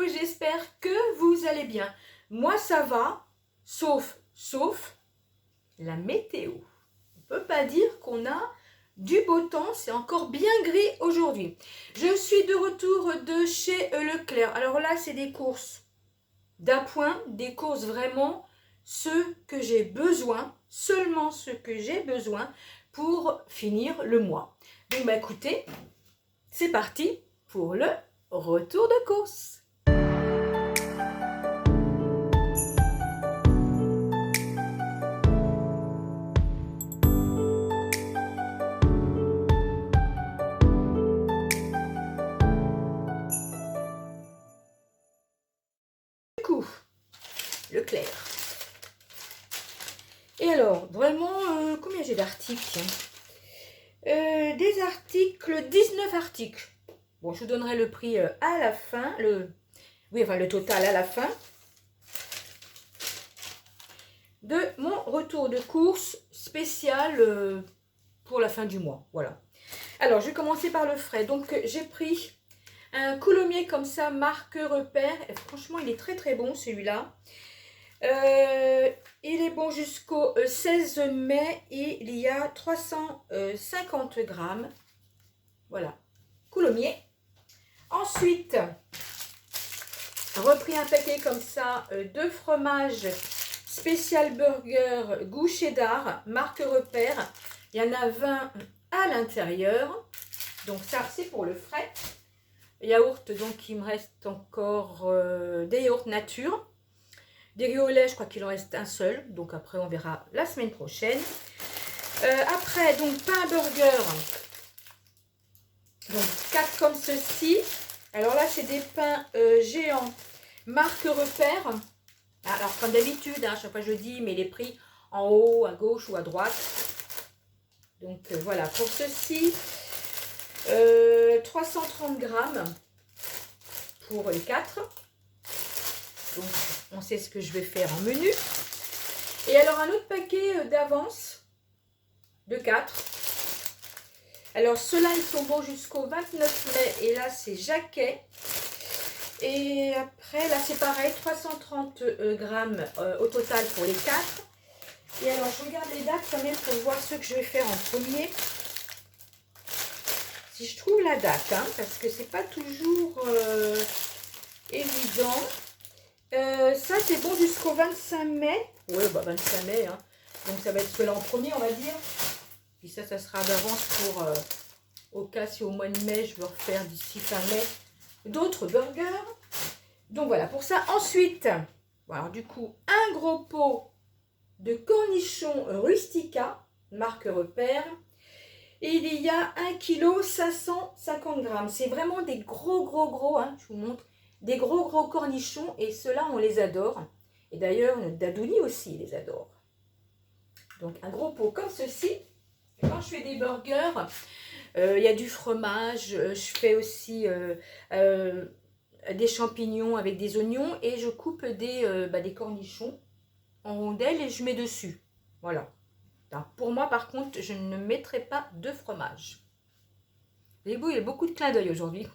j'espère que vous allez bien. Moi, ça va, sauf la météo. On ne peut pas dire qu'on a du beau temps, c'est encore bien gris aujourd'hui. Je suis de retour de chez Leclerc. Alors là, c'est des courses d'appoint, des courses vraiment ce que j'ai besoin, seulement ce que j'ai besoin pour finir le mois. Donc, bah écoutez, c'est parti pour le retour de course. Du coup, Leclerc. Et alors, vraiment, combien j'ai d'articles? Des articles, 19 articles. Bon, je vous donnerai le prix à la fin, le total à la fin de mon retour de course spécial pour la fin du mois. Voilà. Alors, je vais commencer par le frais. Donc, j'ai pris un coulommier comme ça, marque Repère. Et franchement, il est très très bon celui-là. Il est bon jusqu'au 16 mai et il y a 350 grammes. Voilà, coulommier. Ensuite, repris un paquet comme ça de fromage spécial burger goût cheddar, marque Repère. Il y en a 20 à l'intérieur. Donc ça, c'est pour le frais. Yaourt, donc il me reste encore des yaourts nature. Des riz au lait, je crois qu'il en reste un seul. Donc après, on verra la semaine prochaine. Après, donc pain burger. Donc 4 comme ceci. Alors là, c'est des pains géants. Marque Repère. Alors comme d'habitude, hein, chaque fois je dis, mais les prix en haut, à gauche ou à droite. Donc voilà, pour ceci, 330 grammes pour les 4. Donc, on sait ce que je vais faire en menu. Et alors, un autre paquet d'avance de 4. Alors, ceux-là, ils sont bons jusqu'au 29 mai. Et là, c'est Jacquet. Et après, là, c'est pareil, 330 grammes au total pour les 4. Et alors, je regarde les dates quand même pour voir ce que je vais faire en premier. Si je trouve la date, hein, parce que c'est pas toujours évident. Ça, c'est bon jusqu'au 25 mai. Oui, bah 25 mai. Hein. Donc, ça va être cela en premier, on va dire. Puis ça sera d'avance pour, au cas si au mois de mai, je veux refaire d'ici fin mai d'autres burgers. Donc, voilà, pour ça. Ensuite, bon, alors du coup, un gros pot de cornichons rustica, marque Repère. Et il y a 1,550 kg. C'est vraiment des gros, hein, je vous montre. Des gros cornichons et ceux-là, on les adore. Et d'ailleurs, notre Dadouni aussi les adore. Donc, un gros pot comme ceci. Et quand je fais des burgers, il y a du fromage. Je fais aussi des champignons avec des oignons. Et je coupe des cornichons en rondelles et je mets dessus. Voilà. Alors, pour moi, par contre, je ne mettrai pas de fromage. Il y a beaucoup de clins d'œil aujourd'hui.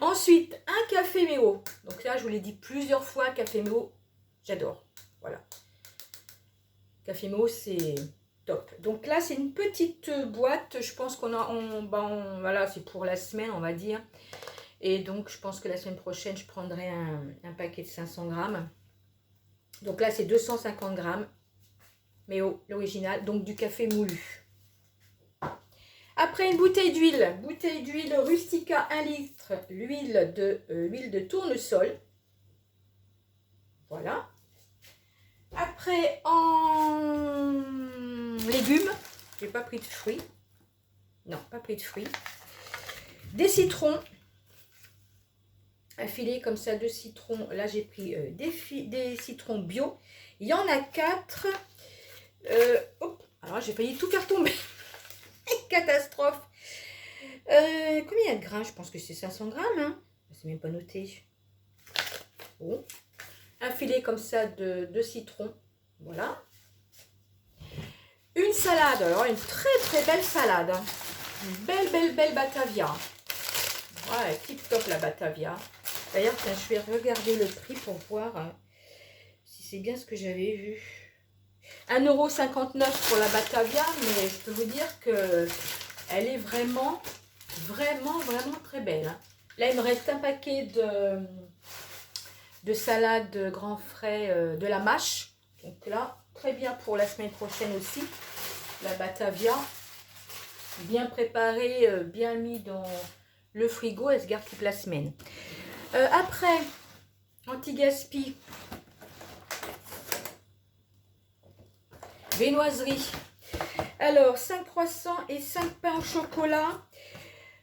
Ensuite, un café Méo. Donc là, je vous l'ai dit plusieurs fois, café Méo, j'adore. Voilà. Café Méo, c'est top. Donc là, c'est une petite boîte. Je pense qu'on a... voilà, c'est pour la semaine, on va dire. Et donc, je pense que la semaine prochaine, je prendrai un paquet de 500 grammes. Donc là, c'est 250 grammes. Méo, l'original. Donc, du café moulu. Après, une bouteille d'huile rustica 1 litre, l'huile de tournesol. Voilà. Après, en légumes, j'ai pas pris de fruits. Non, pas pris de fruits. Des citrons. Un filet comme ça de citrons. Là, j'ai pris des citrons bio. Il y en a 4. Alors, j'ai failli tout faire tomber. Catastrophe. Combien il y a de grammes? Je pense que c'est 500 grammes. Hein, c'est même pas noté. Bon. Un filet comme ça de citron. Voilà. Une salade. Alors, une très belle salade. Hein. Une belle Batavia. Ouais, tip top la Batavia. D'ailleurs, tiens, je vais regarder le prix pour voir si c'est bien ce que j'avais vu. 1,59 € pour la Batavia, mais je peux vous dire que elle est vraiment très belle. Hein. Là, il me reste un paquet de salade grand frais de la mâche. Donc là, très bien pour la semaine prochaine aussi. La Batavia, bien préparée, bien mis dans le frigo, elle se garde toute la semaine. Après, anti-gaspi, viennoiserie. Alors, 5 croissants et 5 pains au chocolat.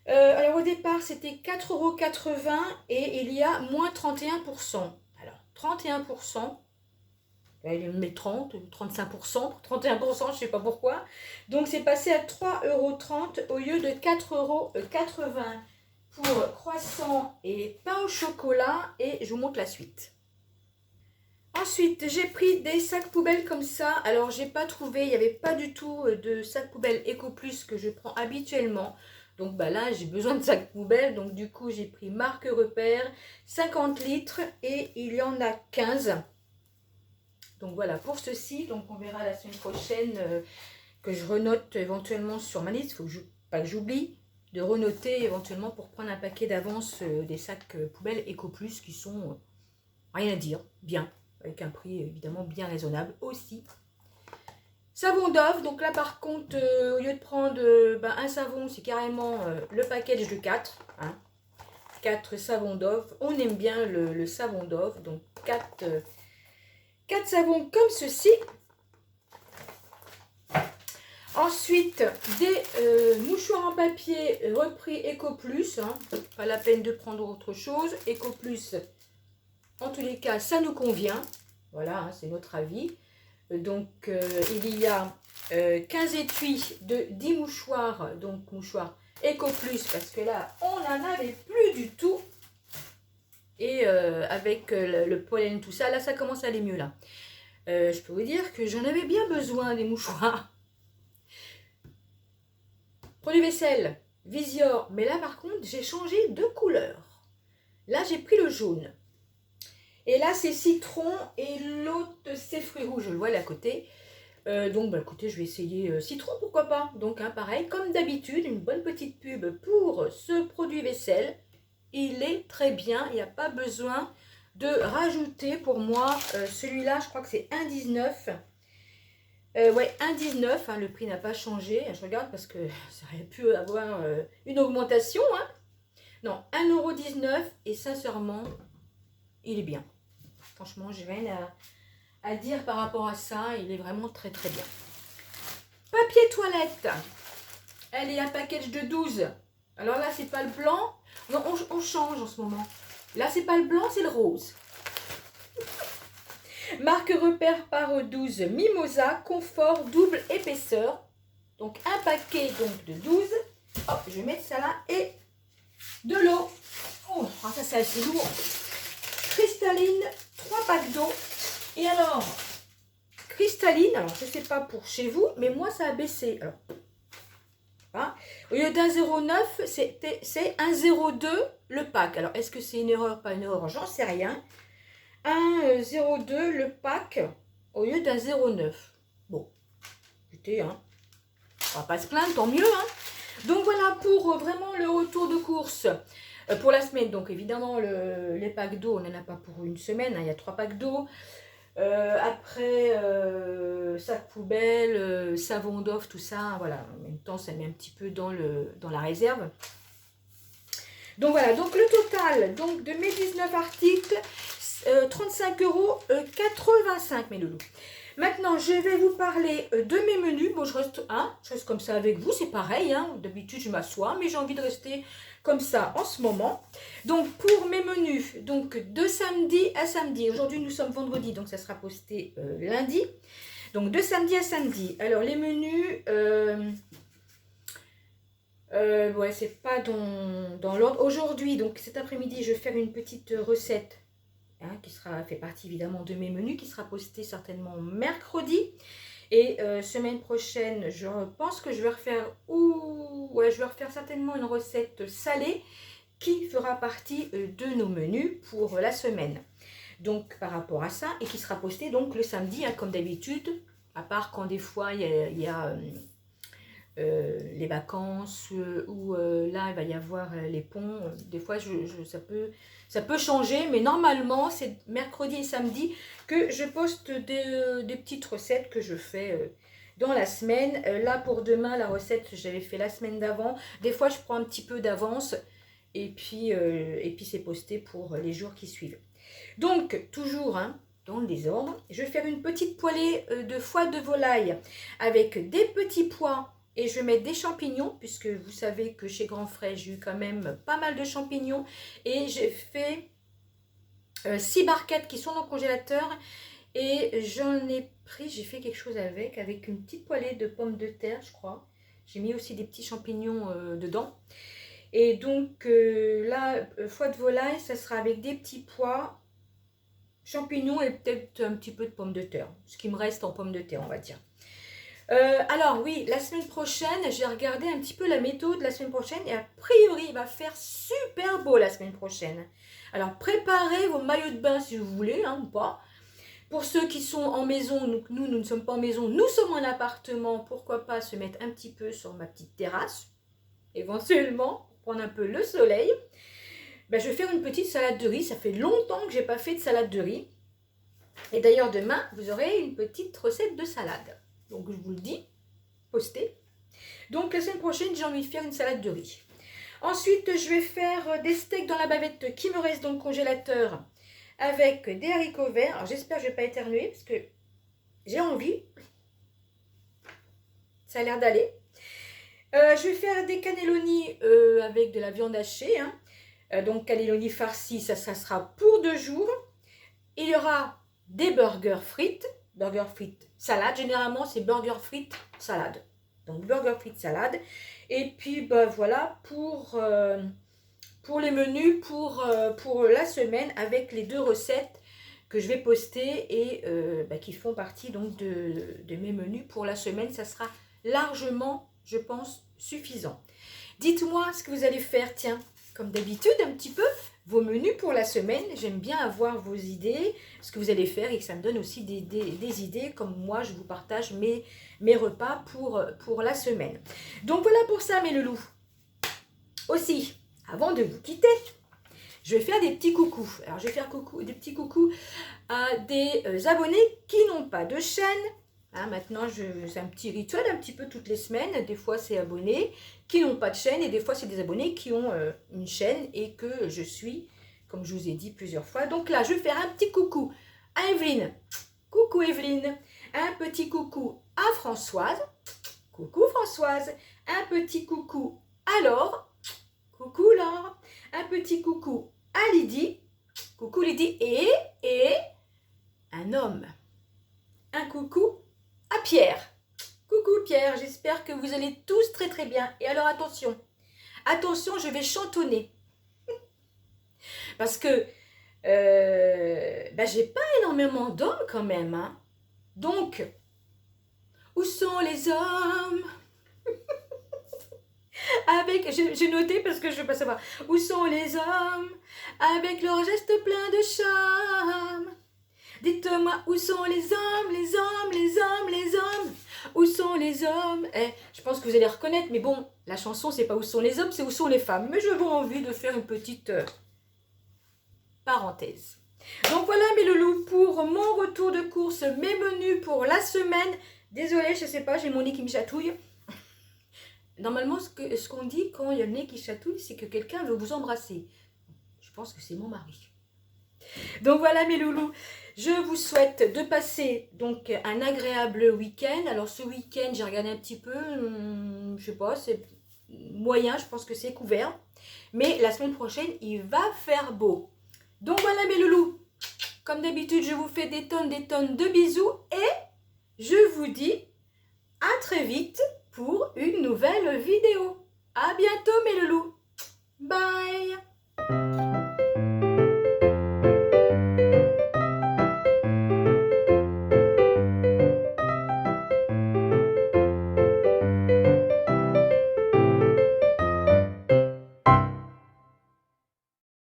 Alors, au départ, c'était 4,80 € et il y a moins 31%. Alors, 31%. Il met 30, 35%, 31%, je ne sais pas pourquoi. Donc, c'est passé à 3,30 € au lieu de 4,80 € pour croissant et pain au chocolat. Et je vous montre la suite. Ensuite, j'ai pris des sacs poubelles comme ça. Alors, j'ai pas trouvé, il n'y avait pas du tout de sacs poubelles EcoPlus que je prends habituellement. Donc, bah là, j'ai besoin de sacs poubelles. Donc, du coup, j'ai pris marque Repère, 50 litres et il y en a 15. Donc, voilà pour ceci. Donc, on verra la semaine prochaine que je renote éventuellement sur ma liste. Il faut pas que j'oublie de renoter éventuellement pour prendre un paquet d'avance des sacs poubelles EcoPlus qui sont, rien à dire, bien. Avec un prix évidemment bien raisonnable aussi. Savon Dove, donc là par contre, au lieu de prendre un savon, c'est carrément le package de 4. Hein. 4 savons Dove. On aime bien le savon Dove, donc 4 savons comme ceci. Ensuite, des mouchoirs en papier repris EcoPlus. Hein. Pas la peine de prendre autre chose. EcoPlus, en tous les cas, ça nous convient. Voilà, hein, c'est notre avis. Donc, il y a 15 étuis de 10 mouchoirs. Donc, mouchoirs EcoPlus, parce que là, on n'en avait plus du tout. Et avec le pollen, tout ça, là, ça commence à aller mieux, là. Je peux vous dire que j'en avais bien besoin, des mouchoirs. Produit vaisselle, Visior. Mais là, par contre, j'ai changé de couleur. Là, j'ai pris le jaune. Et là, c'est citron et l'autre, c'est fruits rouges. Je le vois là à côté. Donc, bah, écoutez, je vais essayer citron, pourquoi pas. Donc, hein, pareil, comme d'habitude, une bonne petite pub pour ce produit vaisselle. Il est très bien. Il n'y a pas besoin de rajouter pour moi. Celui-là, je crois que c'est 1,19 €. Ouais, 1,19 €. Hein, le prix n'a pas changé. Je regarde parce que ça aurait pu avoir une augmentation. Hein. Non, 1,19 € et sincèrement, il est bien. Franchement, j'ai rien à dire par rapport à ça. Il est vraiment très très bien. Papier toilette. Elle est un package de 12. Alors là, c'est pas le blanc. Non, on change en ce moment. Là, c'est pas le blanc, c'est le rose. Marque Repère par 12. Mimosa, confort, double épaisseur. Donc, un paquet donc, de 12. Hop, je vais mettre ça là. Et de l'eau. Oh, ça, c'est assez lourd. Cristalline, 3 packs d'eau. Et alors, cristalline, alors je ne sais pas pour chez vous, mais moi ça a baissé. Alors, hein, au lieu d'1,09 €, c'est 1,02 € le pack. Alors, est-ce que c'est une erreur, pas une erreur? J'en sais rien. 1,02 € le pack au lieu d'1,09 €. Bon, écoutez, hein, on va pas se plaindre, tant mieux. Hein. Donc voilà pour vraiment le retour de course. Pour la semaine, donc évidemment, les packs d'eau, on n'en a pas pour une semaine, hein, il y a 3 packs d'eau. Après, sac poubelle, savon Dove, tout ça, voilà. En même temps, ça met un petit peu dans la réserve. Donc voilà, donc le total donc, de mes 19 articles, 35,85 €, mes loulous. Maintenant, je vais vous parler de mes menus. Bon, je reste comme ça avec vous, c'est pareil. Hein. D'habitude, je m'assois, mais j'ai envie de rester comme ça en ce moment. Donc, pour mes menus, donc de samedi à samedi. Aujourd'hui, nous sommes vendredi, donc ça sera posté lundi. Donc, de samedi à samedi. Alors, les menus, ouais, c'est pas dans l'ordre. Aujourd'hui, donc cet après-midi, je vais faire une petite recette. Hein, qui fait partie évidemment de mes menus, qui sera posté certainement mercredi. Et semaine prochaine, je pense que je vais refaire, je vais refaire certainement une recette salée qui fera partie de nos menus pour la semaine. Donc par rapport à ça, et qui sera posté donc le samedi, hein, comme d'habitude, à part quand des fois il y a les vacances ou là il va y avoir les ponts. Des fois ça peut changer, mais normalement c'est mercredi et samedi que je poste des petites recettes que je fais dans la semaine. Là pour demain, la recette j'avais fait la semaine d'avant. Des fois je prends un petit peu d'avance et puis c'est posté pour les jours qui suivent. Donc toujours hein, dans le désordre, je vais faire une petite poêlée de foie de volaille avec des petits pois. Et je vais mettre des champignons, puisque vous savez que chez Grand Frais, j'ai eu quand même pas mal de champignons. Et j'ai fait 6 barquettes qui sont dans le congélateur. Et j'en ai pris, j'ai fait quelque chose avec une petite poêlée de pommes de terre, je crois. J'ai mis aussi des petits champignons dedans. Et donc là, foie de volaille, ça sera avec des petits pois, champignons et peut-être un petit peu de pommes de terre. Ce qui me reste en pommes de terre, on va dire. Alors oui, la semaine prochaine, j'ai regardé un petit peu la météo de la semaine prochaine et a priori, il va faire super beau la semaine prochaine. Alors préparez vos maillots de bain si vous voulez, hein, ou pas. Pour ceux qui sont en maison, nous ne sommes pas en maison, nous sommes en appartement, pourquoi pas se mettre un petit peu sur ma petite terrasse, éventuellement, prendre un peu le soleil. Ben, je vais faire une petite salade de riz, ça fait longtemps que je n'ai pas fait de salade de riz. Et d'ailleurs demain, vous aurez une petite recette de salade. Donc je vous le dis, postez. Donc la semaine prochaine, j'ai envie de faire une salade de riz. Ensuite, je vais faire des steaks dans la bavette qui me reste dans le congélateur avec des haricots verts. Alors j'espère que je ne vais pas éternuer parce que j'ai envie. Ça a l'air d'aller. Je vais faire des cannelloni avec de la viande hachée. Hein. Donc cannelloni farci, ça sera pour 2 jours. Il y aura des burgers frites. Burger frites salade, généralement c'est burger frites salade, donc burger frites salade. Et puis ben voilà pour les menus pour la semaine avec les 2 recettes que je vais poster et qui font partie donc de mes menus pour la semaine. Ça sera largement, je pense, suffisant. Dites-moi ce que vous allez faire, tiens, comme d'habitude un petit peu vos menus pour la semaine. J'aime bien avoir vos idées, ce que vous allez faire et que ça me donne aussi des idées, comme moi je vous partage mes repas pour la semaine. Donc voilà pour ça mes loulous. Aussi, avant de vous quitter, je vais faire des petits coucous. Alors je vais faire des petits coucous à des abonnés qui n'ont pas de chaîne. Hein, maintenant, c'est un petit rituel un petit peu toutes les semaines. Des fois, c'est abonnés qui n'ont pas de chaîne et des fois, c'est des abonnés qui ont une chaîne et que je suis, comme je vous ai dit plusieurs fois. Donc là, je vais faire un petit coucou à Evelyne. Coucou Evelyne. Un petit coucou à Françoise. Coucou Françoise. Un petit coucou à Laure. Coucou Laure. Un petit coucou à Lydie. Coucou Lydie. Et un homme. Un coucou à Pierre. Coucou Pierre, j'espère que vous allez tous très très bien. Et alors attention, attention, je vais chantonner. Parce que j'ai pas énormément d'hommes quand même. Hein. Donc, où sont les hommes? Avec, j'ai noté parce que je ne veux pas savoir. Où sont les hommes avec leurs gestes pleins de charme? Dites-moi où sont les hommes, les hommes, les hommes, les hommes? Où sont les hommes? Je pense que vous allez reconnaître, mais bon, la chanson, c'est pas où sont les hommes, c'est où sont les femmes. Mais je vois envie de faire une petite parenthèse. Donc voilà mes loulous pour mon retour de course, mes menus pour la semaine. Désolée, je sais pas, j'ai mon nez qui me chatouille. Normalement, ce qu'on dit quand il y a le nez qui chatouille, c'est que quelqu'un veut vous embrasser. Je pense que c'est mon mari. Donc voilà mes loulous, je vous souhaite de passer donc un agréable week-end. Alors ce week-end, j'ai regardé un petit peu, je sais pas, c'est moyen, je pense que c'est couvert. Mais la semaine prochaine, il va faire beau. Donc voilà mes loulous, comme d'habitude, je vous fais des tonnes de bisous et je vous dis à très vite pour une nouvelle vidéo. À bientôt mes loulous, bye.